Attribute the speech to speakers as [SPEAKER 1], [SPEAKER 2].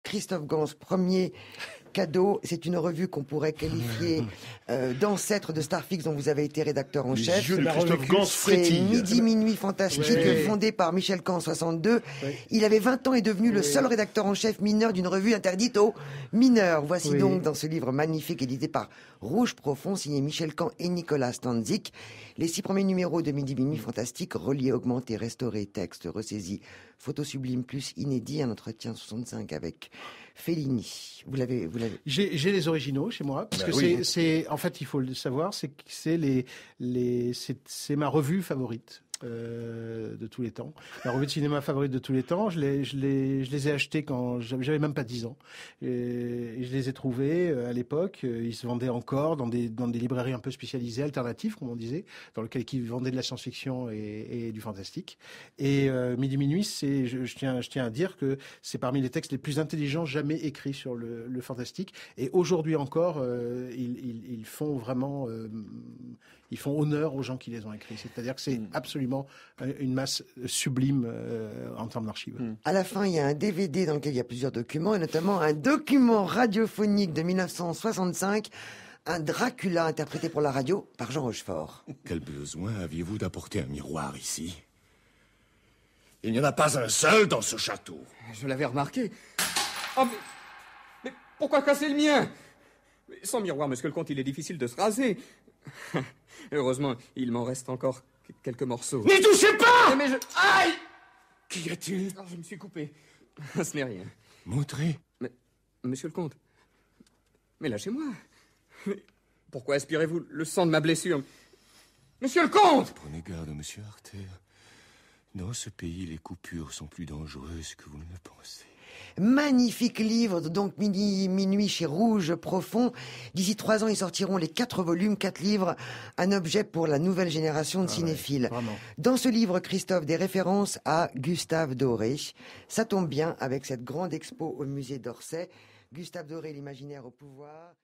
[SPEAKER 1] Christophe Gans, premier cadeau. C'est une revue qu'on pourrait qualifier d'ancêtre de Starfix, dont vous avez été rédacteur en chef.
[SPEAKER 2] Yeux de Christophe Gans
[SPEAKER 1] C'est
[SPEAKER 2] frétille.
[SPEAKER 1] Midi Minuit Fantastique, fondé par Michel Caen en 62. Il avait 20 ans et est devenu le seul rédacteur en chef mineur d'une revue interdite aux mineurs. Voici donc dans ce livre magnifique édité par Rouge Profond, signé Michel Caen et Nicolas Stanzik, les 6 premiers numéros de Midi Minuit Fantastique, reliés, augmentés, restaurés, textes, ressaisis, photos sublimes plus inédits, un entretien 65 avec Fellini. Vous l'avez.
[SPEAKER 3] J'ai les originaux chez moi parce que c'est en fait il faut le savoir, c'est ma revue favorite. De tous les temps. La revue de cinéma favorite de tous les temps. Je les ai achetés quand j'avais même pas 10 ans. Et je les ai trouvés à l'époque. Ils se vendaient encore dans des librairies un peu spécialisées, alternatives, comme on disait, dans lesquelles ils vendaient de la science-fiction et du fantastique. Et Midi Minuit, je tiens à dire que c'est parmi les textes les plus intelligents jamais écrits sur le fantastique. Et aujourd'hui encore, ils font vraiment... ils font honneur aux gens qui les ont écrits. C'est-à-dire que c'est absolument une masse sublime en termes d'archives.
[SPEAKER 1] À la fin, il y a un DVD dans lequel il y a plusieurs documents, et notamment un document radiophonique de 1965, un Dracula interprété pour la radio par Jean Rochefort.
[SPEAKER 4] Quel besoin aviez-vous d'apporter un miroir ici? Il n'y en a pas un seul dans ce château.
[SPEAKER 5] Je l'avais remarqué. Oh, mais pourquoi casser le mien? Sans miroir, monsieur le comte, il est difficile de se raser. Heureusement, il m'en reste encore quelques morceaux.
[SPEAKER 4] N'y touchez pas!
[SPEAKER 5] Mais Aïe!
[SPEAKER 4] Qu'y a-t-il?
[SPEAKER 5] Je me suis coupé. Ce n'est rien.
[SPEAKER 4] Montrez.
[SPEAKER 5] Mais, monsieur le comte, mais lâchez-moi. Mais pourquoi aspirez-vous le sang de ma blessure? Monsieur le comte!
[SPEAKER 4] Prenez garde, monsieur Arthur. Dans ce pays, les coupures sont plus dangereuses que vous ne le pensez.
[SPEAKER 1] Magnifique livre, donc Minuit chez Rouge Profond. D'ici 3 ans, ils sortiront les 4 volumes, 4 livres, un objet pour la nouvelle génération de cinéphiles. Dans ce livre, Christophe, des références à Gustave Doré. Ça tombe bien avec cette grande expo au musée d'Orsay. Gustave Doré, l'imaginaire au pouvoir.